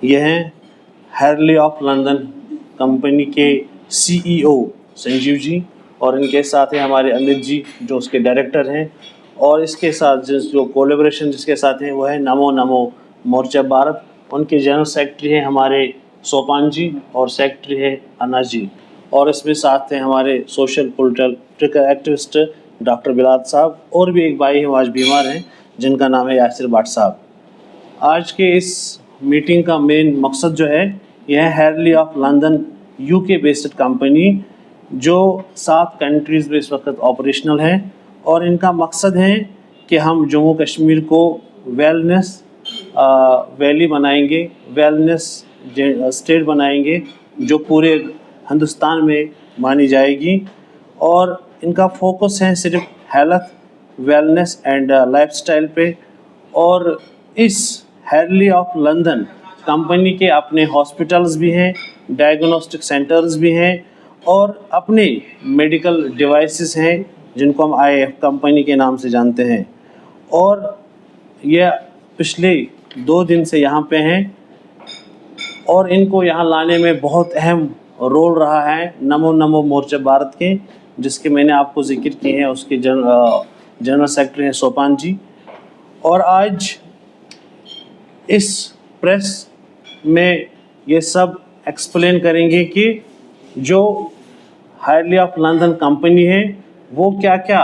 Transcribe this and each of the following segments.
ये हैं Harley of London company के CEO संजीव जी, और इनके साथ हैं हमारे अमित जी जो उसके डायरेक्टर हैं, और इसके साथ जो कोलैबोरेशन जिसके साथ हैं वो है नमो नमो मोर्चा भारत। उनके जनरल सेक्रेटरी हैं हमारे सोपान जी और सेक्रेटरी है अन्ना जी, और इसमें साथ हैं हमारे social political activist doctor Bilal साहब, और भी एक भाई हैं वो आज बीमार हैं जिनका नाम है यासिर भट्ट साहब। आज के इस मीटिंग का मेन मकसद जो है यह है Harley of London UK based company जो 7 कंट्रीज़ में इस वक्त ऑपरेशनल है, और इनका मकसद है कि हम जम्मू कश्मीर को वेलनेस वैली बनाएंगे, वेलनेस स्टेट बनाएंगे जो पूरे हिंदुस्तान में मानी जाएगी। और इनका फोकस है सिर्फ हेल्थ, वेलनेस एंड लाइफस्टाइल पे। और इस हैरली ऑफ लंदन कंपनी के अपने हॉस्पिटल्स भी हैं, डायग्नोस्टिक सेंटर्स भी हैं, और अपने मेडिकल डिवाइसेस हैं जिनको हम IF कंपनी के नाम से जानते हैं। और यह पिछले 2 दिन से यहाँ पे हैं, और इनको यहाँ लाने में बहुत अहम रोल रहा है नमो नमो मोर्चा भारत के, जिसके मैंने आपको जिक्र किए हैं। उसके जनरल सेक्रेटरी हैं सोपान जी। और आज इस प्रेस में ये सब एक्सप्लेन करेंगे कि जो हैरली ऑफ लंदन कंपनी है वो क्या क्या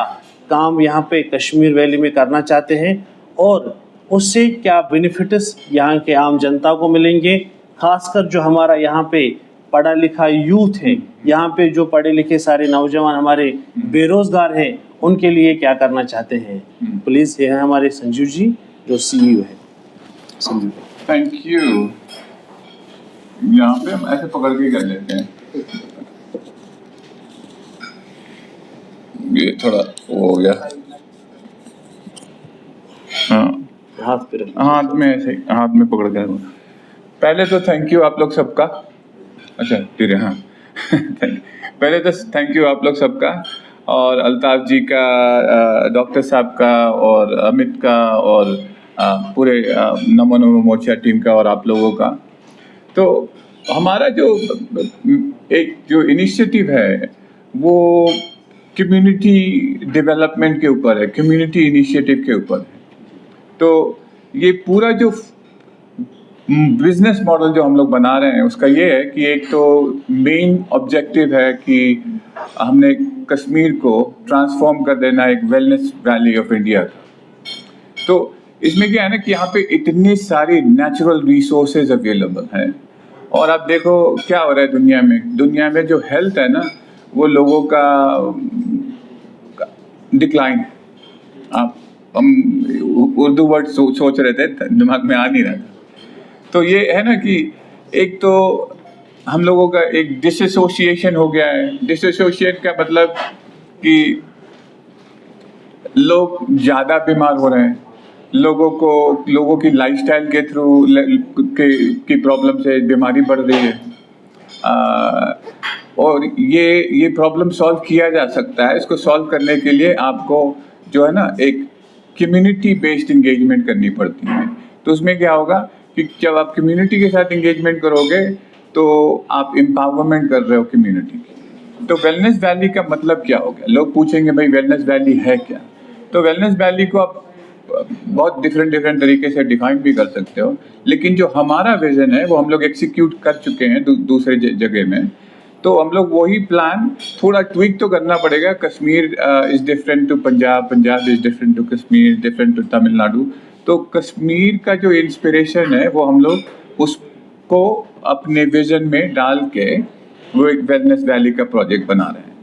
काम यहाँ पे कश्मीर वैली में करना चाहते हैं, और उससे क्या बेनिफिट्स यहाँ के आम जनता को मिलेंगे। खासकर जो हमारा यहाँ पे पढ़ा लिखा यूथ है, यहाँ पे जो पढ़े लिखे सारे नौजवान हमारे बेरोज़गार हैं, उनके लिए क्या करना चाहते हैं। प्लीज़ ये हैं हमारे संजीव जी जो CEO है। Sanjeev, thank you. यहाँ पे हम ऐसे पकड़ के कर लेते हैं, ये थोड़ा वो हो गया। हाँ, हाथ में ऐसे हाथ में पकड़ के। पहले तो थैंक यू आप लोग सबका। अच्छा ठीक है, हाँ पहले तो थैंक यू आप लोग सबका, और अल्ताफ जी का, डॉक्टर साहब का, और अमित का, और पूरे नमो नमो मोर्चा टीम का, और आप लोगों का। तो हमारा जो इनिशिएटिव है वो कम्युनिटी डेवलपमेंट के ऊपर है, कम्युनिटी इनिशिएटिव के ऊपर है। तो ये पूरा जो बिजनेस मॉडल जो हम लोग बना रहे हैं उसका ये है कि एक तो मेन ऑब्जेक्टिव है कि हमने कश्मीर को ट्रांसफॉर्म कर देना एक वेलनेस वैली ऑफ इंडिया का। तो इसमें क्या है ना कि यहाँ पे इतनी सारी नेचुरल रिसोर्सेज अवेलेबल हैं, और आप देखो क्या हो रहा है दुनिया में जो हेल्थ है ना वो लोगों का डिक्लाइन। हम उर्दू वर्ड सोच रहे थे, दिमाग में आ नहीं रहा था। तो ये है ना कि एक तो हम लोगों का एक डिसएसोसिएशन हो गया है। डिसएसोसिएट का मतलब कि लोग ज़्यादा बीमार हो रहे हैं, लोगों की लाइफस्टाइल के थ्रू की प्रॉब्लम से बीमारी बढ़ रही है। और ये प्रॉब्लम सॉल्व किया जा सकता है। इसको सॉल्व करने के लिए आपको जो है ना एक कम्युनिटी बेस्ड इंगेजमेंट करनी पड़ती है। तो उसमें क्या होगा कि जब आप कम्युनिटी के साथ इंगेजमेंट करोगे तो आप एम्पावरमेंट कर रहे हो कम्युनिटी की। तो वेलनेस वैली का मतलब क्या हो गया? लोग पूछेंगे भाई वेलनेस वैली है क्या? तो वेलनेस वैली को आप बहुत डिफरेंट तरीके से डिफाइन भी कर सकते हो, लेकिन जो हमारा विजन है वो हम लोग एग्जीक्यूट कर चुके हैं दूसरे जगह में। तो हम लोग वही प्लान थोड़ा ट्विक तो करना पड़ेगा। Kashmir is different to Punjab, Punjab is different to Kashmir, different to Tamil Nadu. तो कश्मीर का जो इंस्पिरेशन है वो हम लोग उसको अपने विजन में डाल के वो एक वेलनेस वैली का प्रोजेक्ट बना रहे हैं।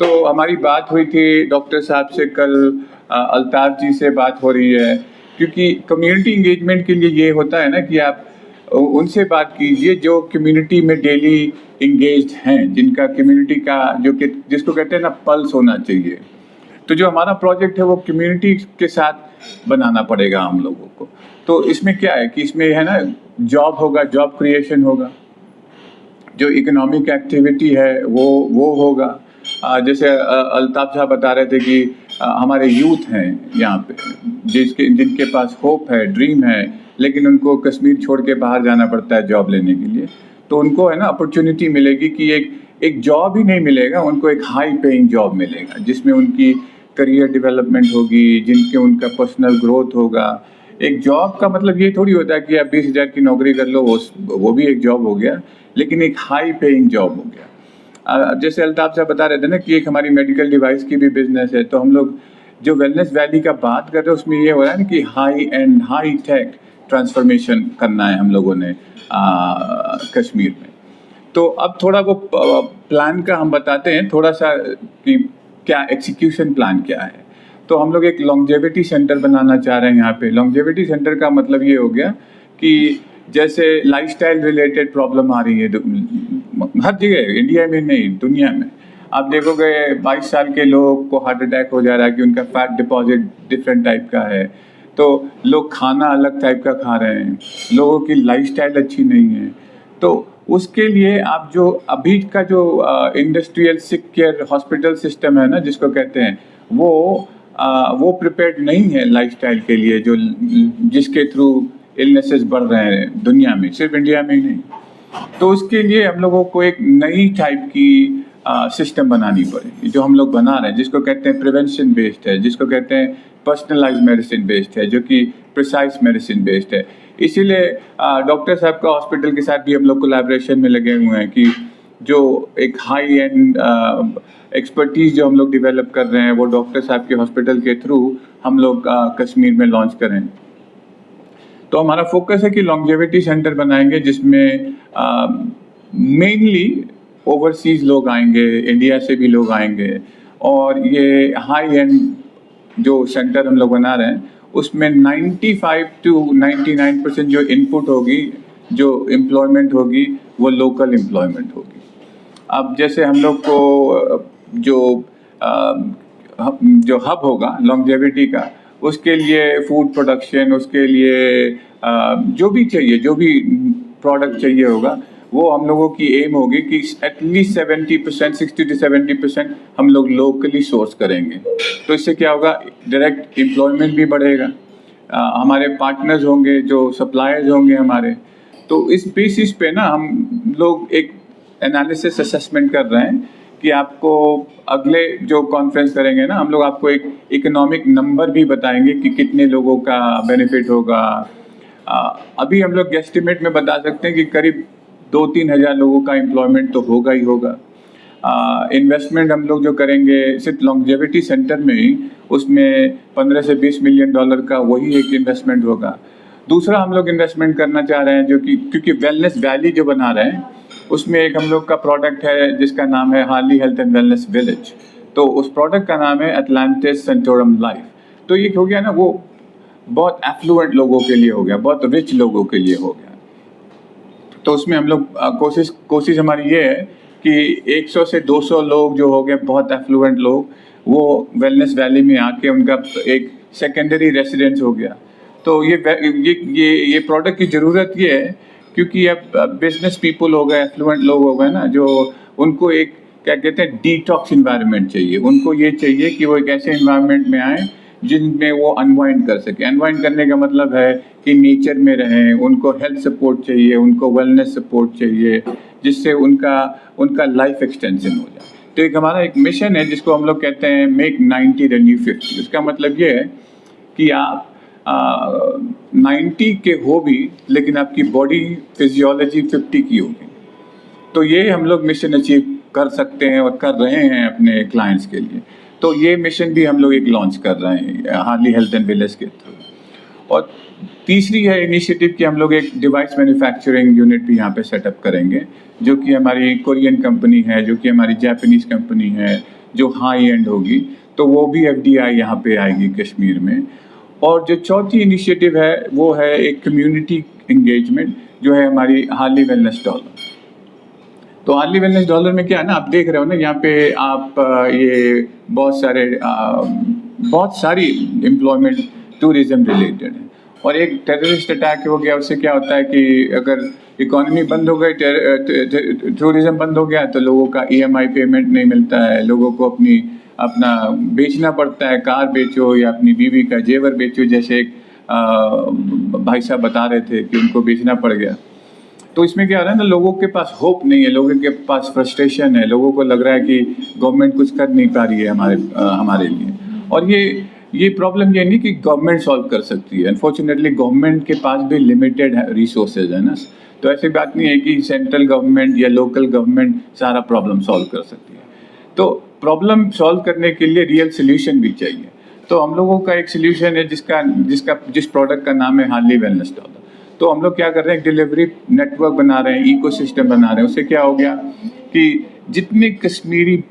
तो हमारी बात हुई थी डॉक्टर साहब से, कल अल्ताफ जी से बात हो रही है, क्योंकि कम्युनिटी इंगेजमेंट के लिए ये होता है ना कि आप उनसे बात कीजिए जो कम्युनिटी में डेली इंगेज्ड हैं, जिनका कम्युनिटी का जिसको कहते हैं ना पल्स होना चाहिए। तो जो हमारा प्रोजेक्ट है वो कम्युनिटी के साथ बनाना पड़ेगा हम लोगों को। तो इसमें क्या है कि इसमें है ना जॉब होगा, जॉब क्रिएशन होगा, जो इकोनॉमिक एक्टिविटी है वो होगा। जैसे अल्ताफ साहब बता रहे थे कि हमारे यूथ हैं यहाँ पे जिनके पास होप है, ड्रीम है, लेकिन उनको कश्मीर छोड़ के बाहर जाना पड़ता है जॉब लेने के लिए, तो उनको है ना अपॉर्चुनिटी मिलेगी कि एक जॉब ही नहीं मिलेगा, उनको एक हाई पेइंग जॉब मिलेगा जिसमें उनकी करियर डेवलपमेंट होगी, जिनके उनका पर्सनल ग्रोथ होगा। एक जॉब का मतलब ये थोड़ी होता है कि आप 20,000 की नौकरी कर लो, वो भी एक जॉब हो गया, लेकिन एक हाई पेइंग जॉब हो गया। जैसे अल्ताफ साहब बता रहे थे ना कि एक हमारी मेडिकल डिवाइस की भी बिजनेस है, तो हम लोग जो वेलनेस वैली का बात कर रहे हैं उसमें ये हो रहा है ना कि high and high tech transformation करना है हम लोगों ने कश्मीर में। तो अब थोड़ा वो प्लान का हम बताते हैं थोड़ा सा कि क्या एग्जीक्यूशन प्लान क्या है। तो हम लोग एक लॉन्जेविटी सेंटर बनाना चाह रहे हैं यहाँ पे। लॉन्जेविटी सेंटर का मतलब ये हो गया कि जैसे लाइफस्टाइल रिलेटेड प्रॉब्लम आ रही है हर जगह, इंडिया में नहीं दुनिया में, आप देखोगे 22 साल के लोग को हार्ट अटैक हो जा रहा है कि उनका फैट डिपॉजिट डिफरेंट टाइप का है, तो लोग खाना अलग टाइप का खा रहे हैं, लोगों की लाइफस्टाइल अच्छी नहीं है। तो उसके लिए आप जो अभी का जो इंडस्ट्रियल सिक केयर हॉस्पिटल सिस्टम है ना जिसको कहते हैं, वो प्रिपेयर्ड नहीं है लाइफस्टाइल के लिए, जो जिसके थ्रू इलनेसेस बढ़ रहे हैं दुनिया में, सिर्फ इंडिया में ही नहीं। तो उसके लिए हम लोगों को एक नई टाइप की सिस्टम बनानी पड़ेगी जो हम लोग बना रहे हैं, जिसको कहते हैं प्रिवेंशन बेस्ड है, जिसको कहते हैं पर्सनलाइज्ड मेडिसिन बेस्ड है, जो कि प्रिसाइज मेडिसिन बेस्ड है। इसीलिए डॉक्टर साहब का हॉस्पिटल के साथ भी हम लोग कोलैबोरेशन में लगे हुए हैं कि जो एक हाई एंड एक्सपर्टीज जो हम लोग डेवलप कर रहे हैं वो डॉक्टर साहब के हॉस्पिटल के थ्रू हम लोग कश्मीर में लॉन्च करें। तो हमारा फोकस है कि लॉन्जेविटी सेंटर बनाएंगे जिसमें मेनली ओवरसीज लोग आएंगे, इंडिया से भी लोग आएंगे, और ये हाई एंड जो सेंटर हम लोग बना रहे हैं उसमें 95 to 99% जो इनपुट होगी, जो एम्प्लॉयमेंट होगी, वो लोकल एम्प्लॉयमेंट होगी। अब जैसे हम लोग को जो हब होगा लॉन्जेविटी का, उसके लिए फूड प्रोडक्शन, उसके लिए जो भी चाहिए, जो भी प्रोडक्ट चाहिए होगा, वो हम लोगों की एम होगी कि एटलीस्ट 70%, 60 to 70% हम लोग लोकली सोर्स करेंगे। तो इससे क्या होगा, डायरेक्ट एम्प्लॉयमेंट भी बढ़ेगा, हमारे पार्टनर्स होंगे, जो सप्लायर्स होंगे हमारे। तो इस बेसिस पे ना हम लोग एक एनालिसिस असेसमेंट कर रहे हैं कि आपको अगले जो कॉन्फ्रेंस करेंगे ना, हम लोग आपको एक इकोनॉमिक नंबर भी बताएंगे कि कितने लोगों का बेनिफिट होगा। अभी हम लोग एस्टिमेट में बता सकते हैं कि करीब 2-3 हज़ार लोगों का एम्प्लॉयमेंट तो होगा ही होगा। इन्वेस्टमेंट हम लोग जो करेंगे सिर्फ लॉन्जेविटी सेंटर में ही, उसमें 15 से 20 मिलियन डॉलर का वही एक इन्वेस्टमेंट होगा। दूसरा हम लोग इन्वेस्टमेंट करना चाह रहे हैं जो कि क्योंकि वेलनेस वैली जो बना रहे हैं उसमें एक हम लोग का प्रोडक्ट है जिसका नाम है Harley health and wellness village. तो उस प्रोडक्ट का नाम है अटलांटिस सेंटोरम लाइफ। तो ये हो गया ना, वो बहुत एफ्लुएंट लोगों के लिए हो गया, बहुत रिच लोगों के लिए हो गया। तो उसमें हम लोग कोशिश हमारी ये है कि 100 से 200 लोग जो हो गए बहुत एफ्लुएंट लोग, वो वेलनेस वैली में आके उनका एक सेकेंडरी रेसिडेंस हो गया। तो ये प्रोडक्ट की ज़रूरत ये है क्योंकि अब बिजनेस पीपल हो गए, एफ्लुएंट लोग हो गए ना, जो उनको एक क्या कहते हैं डिटॉक्स इन्वायरमेंट चाहिए। उनको ये चाहिए कि वो एक ऐसे इन्वायरमेंट में आए जिनमें वो अनवाइंड कर सके। अनवाइंड करने का मतलब है कि नेचर में रहें, उनको हेल्थ सपोर्ट चाहिए, उनको वेलनेस सपोर्ट चाहिए, जिससे उनका लाइफ एक्सटेंशन हो जाए। तो एक हमारा एक मिशन है जिसको हम लोग कहते हैं मेक 90 द न्यू 50। इसका मतलब ये है कि आप 90 के हो भी, लेकिन आपकी बॉडी फिजियोलॉजी 50 की होगी। तो ये हम लोग मिशन अचीव कर सकते हैं और कर रहे हैं अपने क्लाइंट्स के लिए। तो ये मिशन भी हम लोग एक लॉन्च कर रहे हैं हार्ली हेल्थ एंड वेलनेस के थ्रू। और तीसरी है इनिशिएटिव कि हम लोग एक डिवाइस मैन्युफैक्चरिंग यूनिट भी यहाँ पे सेटअप करेंगे, जो कि हमारी कोरियन कंपनी है, जो कि हमारी जापानीज कंपनी है, जो हाई एंड होगी। तो वो भी FDI यहाँ पे आएगी कश्मीर में। और जो चौथी इनिशिएटिव है वो है एक कम्युनिटी एंगेजमेंट, जो है हमारी हार्ली वेलनेस डॉलर। तो हार्ली वेलनेस डॉलर में क्या है ना, आप देख रहे हो ना यहाँ पे आप ये बहुत सारी एम्प्लॉयमेंट टूरिज्म रिलेटेड है। और एक टेररिस्ट अटैक हो गया, उससे क्या होता है कि अगर इकोनॉमी बंद हो गई, टूरिज्म बंद हो गया, तो लोगों का EMI पेमेंट नहीं मिलता है, लोगों को अपना बेचना पड़ता है, कार बेचो या अपनी बीवी का जेवर बेचो, जैसे एक भाई साहब बता रहे थे कि उनको बेचना पड़ गया। तो इसमें क्या हो रहा है ना, लोगों के पास होप नहीं है, लोगों के पास फ्रस्ट्रेशन है, लोगों को लग रहा है कि गवर्नमेंट कुछ कर नहीं पा रही है हमारे लिए। और ये प्रॉब्लम ये नहीं कि गवर्नमेंट सॉल्व कर सकती है, अनफॉर्चुनेटली गवर्नमेंट के पास भी लिमिटेड रिसोर्सेज है ना। तो ऐसी बात नहीं है कि सेंट्रल गवर्नमेंट या लोकल गवर्नमेंट सारा प्रॉब्लम सॉल्व कर सकती है। तो प्रॉब्लम सॉल्व करने के लिए रियल सोल्यूशन भी चाहिए। तो हम लोगों का एक सोल्यूशन है जिस प्रोडक्ट का नाम है हार्ली वेलनेस डॉलर। तो हम लोग क्या कर रहे हैं, डिलीवरी नेटवर्क बना रहे हैं, इकोसिस्टम बना रहे हैं। उससे क्या हो गया कि जितने कश्मीर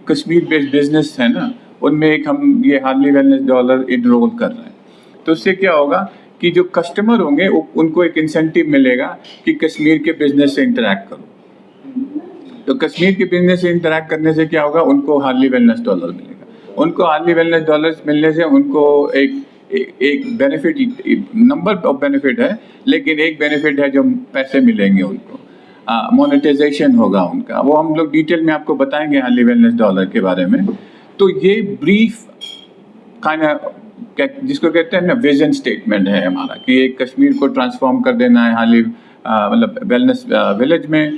बेस्ड बिजनेस है ना, उनमें एक हम ये हार्ली वेलनेस डॉलर इनरोल कर रहे हैं। तो उससे क्या होगा कि जो कस्टमर होंगे उनको एक इंसेंटिव मिलेगा कि कश्मीर के बिजनेस से इंटरैक्ट करो। तो कश्मीर के बिजनेस से इंटरैक्ट करने से क्या होगा, उनको हार्ली वेलनेस डॉलर मिलेगा। उनको हार्ली वेलनेस डॉलर्स मिलने से उनको एक बेनिफिट, नंबर ऑफ बेनिफिट है, लेकिन एक बेनिफिट है जो पैसे मिलेंगे उनको, मोनेटाइजेशन होगा उनका। वो हम लोग डिटेल में आपको बताएंगे हार्ली वेलनेस डॉलर के बारे में। तो ये ब्रीफ जिसको कहते हैं ना विजन स्टेटमेंट है हमारा, कि एक कश्मीर को ट्रांसफॉर्म कर देना है हार्ली मतलब वेलनेस विलेज में,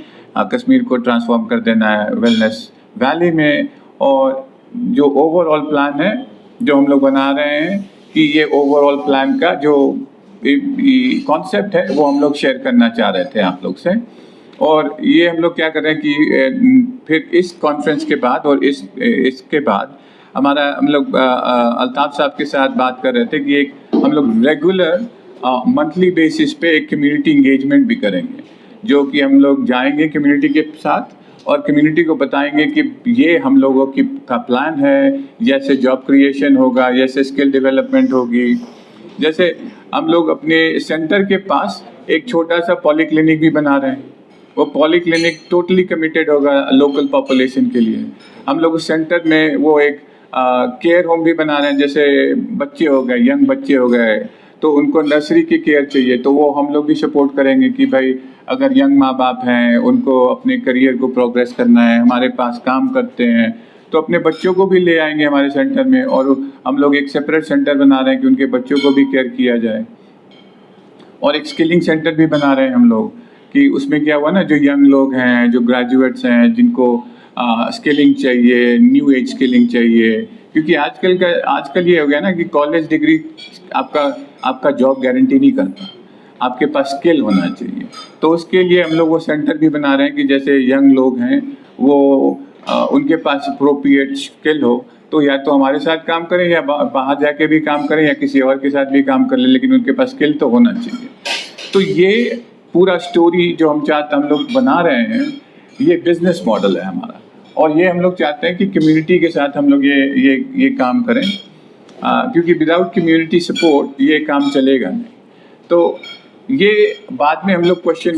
कश्मीर को ट्रांसफॉर्म कर देना है वेलनेस वैली में। और जो ओवरऑल प्लान है जो हम लोग बना रहे हैं, कि ये ओवरऑल प्लान का जो कॉन्सेप्ट है वो हम लोग शेयर करना चाह रहे थे आप लोग से। और ये हम लोग क्या कर रहे हैं कि फिर इस कॉन्फ्रेंस के बाद और इसके बाद हम लोग अल्ताफ साहब के साथ बात कर रहे थे कि एक हम लोग रेगुलर मंथली बेसिस पे एक कम्युनिटी इंगेजमेंट भी करेंगे, जो कि हम लोग जाएंगे कम्युनिटी के साथ और कम्युनिटी को बताएंगे कि ये हम लोगों का प्लान है, जैसे जॉब क्रिएशन होगा, जैसे स्किल डेवलपमेंट होगी। जैसे हम लोग अपने सेंटर के पास एक छोटा सा पॉलीक्लिनिक भी बना रहे हैं। वो पॉलीक्लिनिक टोटली कमिटेड होगा लोकल पॉपुलेशन के लिए। हम लोग उस सेंटर में वो एक केयर होम भी बना रहे हैं। जैसे बच्चे हो गए, यंग बच्चे हो गए, तो उनको नर्सरी की केयर चाहिए, तो वो हम लोग भी सपोर्ट करेंगे कि भाई अगर यंग माँ बाप हैं, उनको अपने करियर को प्रोग्रेस करना है, हमारे पास काम करते हैं, तो अपने बच्चों को भी ले आएंगे हमारे सेंटर में। और हम लोग एक सेपरेट सेंटर बना रहे हैं कि उनके बच्चों को भी केयर किया जाए। और एक स्किलिंग सेंटर भी बना रहे हैं हम लोग, कि उसमें क्या हुआ ना, जो यंग लोग हैं, जो ग्रेजुएट्स हैं, जिनको स्किलिंग चाहिए, न्यू एज स्किलिंग चाहिए। क्योंकि आजकल ये हो गया ना कि कॉलेज डिग्री आपका जॉब गारंटी नहीं करता, आपके पास स्किल होना चाहिए। तो उसके लिए हम लोग वो सेंटर भी बना रहे हैं कि जैसे यंग लोग हैं वो उनके पास अप्रोप्रिएट स्किल हो, तो या तो हमारे साथ काम करें या बाहर जाके भी काम करें या किसी और के साथ भी काम कर लें, लेकिन उनके पास स्किल तो होना चाहिए। तो ये पूरा स्टोरी जो हम लोग बना रहे हैं, ये बिजनेस मॉडल है हमारा। और ये हम लोग चाहते हैं कि कम्युनिटी के साथ हम लोग ये काम करें, क्योंकि विदाउट कम्युनिटी सपोर्ट ये काम चलेगा नहीं। तो ये बाद में हम लोग क्वेश्चन